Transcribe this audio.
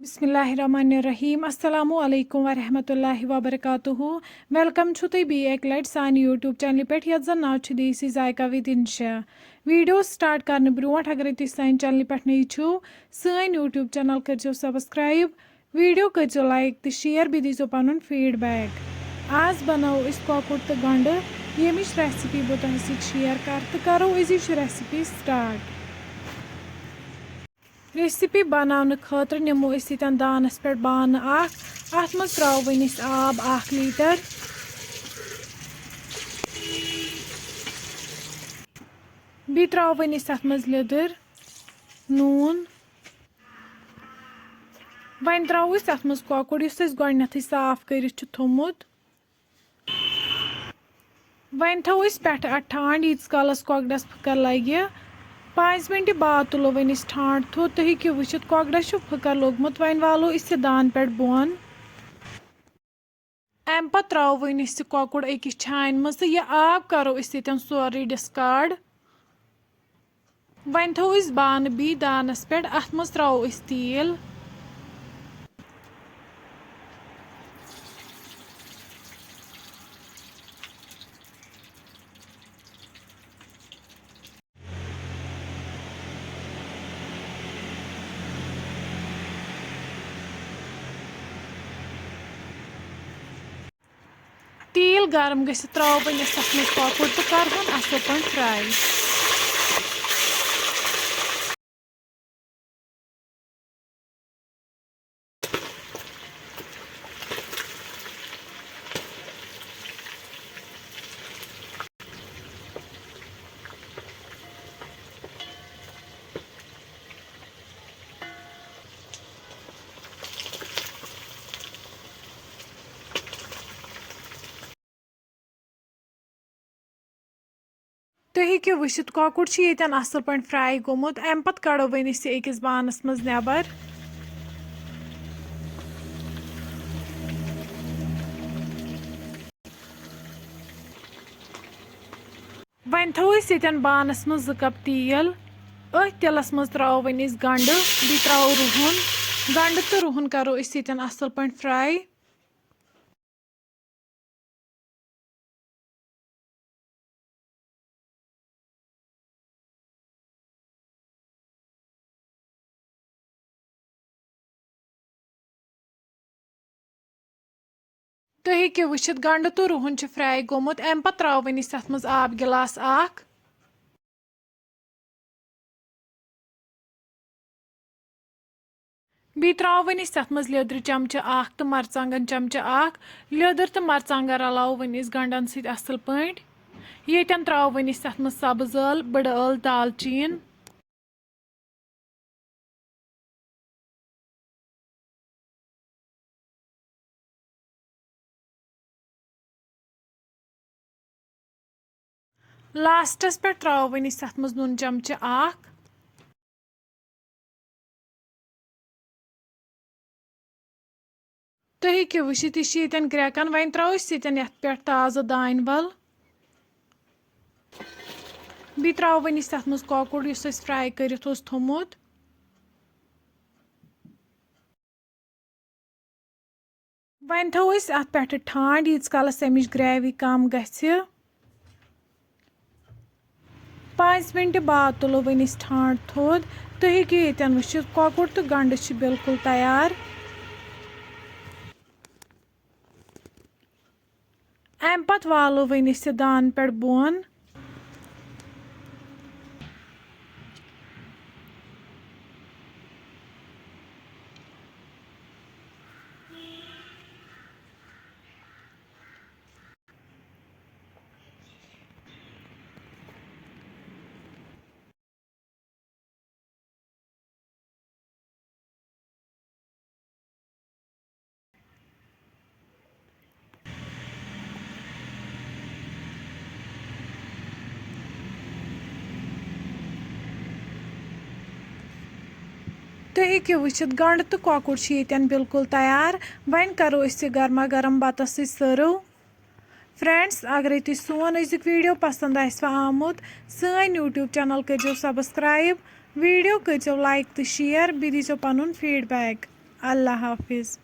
बिस्मिल्लाहिर्रहमानिर्रहीम अस्सलामु अलैकुम वरहमतुल्लाहि वबरकातुहू वेलकम छु तुई बी एक लट सान यूट्यूब चैनल पे यत जन नाव छु देसी जायका विद इंशा वीडियो स्टार्ट करने ब्रोट अगर तुम सान चैनल पे नई छु सान यूट्यूब चैनल करजो सब्सक्राइब वीडियो करजो लाइक तो शेयर भी दीजो पनुन फीडबैक। आज बनाओ इस कॉकुर तो गंड यमिश रेसिपी बह तुह शेयर कर तो करो अजिश रेसिपी स्टार्ट। रेसिपी बनाने खतर निमो यन दानस पे बान अत मज त्रवन आब 1 लीटर बी त्रवन अत मज लिदर नून वन त्रो अत मज कॉकुर गोडनेथ साफ कर थोमुत वन थो पे अट ठांड यीस कालस कॉकड़स फकर लगे 5 मिनट बाद तुलो वन ठांड थोद तुम हेकि वुचित कॉकड़स फकर लोगमुत वन वालो इस दान पे बोन अम पे त्रो वन कॉकुर अकिस छान मज तो यह आब करो सोरे डिस्कार्ड वन थो बान बी दानस पे अत मज त्रो तेल तेल गर्म गि त्रवन तथ मज कॉकुर तो करहन असल पे फ्राई। तुम हेकि वुचित कॉकुर यन असल पे फ्राई गोमुत अम पत कड़ो वन अकिस बानस मज नेबर वन थो यन बानस मज 2 कप तेल तेलस मज त्रो वन गंड बी त्रो रुहन गंड तो रुहन करो यन असल पे फ्राई। तुम हेकि वुचित गंड तो रुहन फ्राई गोमुत अम पे त्रो वन अत मज आब गिलास अख बी त्रो वन अत मज लिदर चमचा अख तो मरचांगन चमचा अख लिदर तो मरचांगन रलाओ वन गंडन सत असल पे यन त्रो वन अत मज सब्ज ٲल बड़ ٲल दालचीन लास्टस पे त्रो वन अत मज नून चमचा अख तुम हेकि वुचित यह ग्रेकन वन त्रो ये पे ताज़ दान वल बी त्रो वन अत मज कॉकुर फ्राई कर थोमुत वन थो अत पे ठांड यीस कालस अमिच ग्रेवी कम गि 5 मिनट बाद तुलो वन ठांड थोद तुम हेकि यन वुचित कॉकुर तो गंड बिल्कुल तैयार अम पत वालो वन दान पे बोन तुम हेकि वुचित गंड तो कॉकुर यन बिल्कुल तैयार वन करो गर्मा गर्म बतस सर्व। फ्रेंड्स अगर तुम सोन अजुक वीडियो पसंद आमुत सान यूट्यूब चैनल करो सब्सक्राइब वीडियो करो लाइक तो शेयर बी दीजो पनुन फीडबैक। अल्लाह हाफिज़।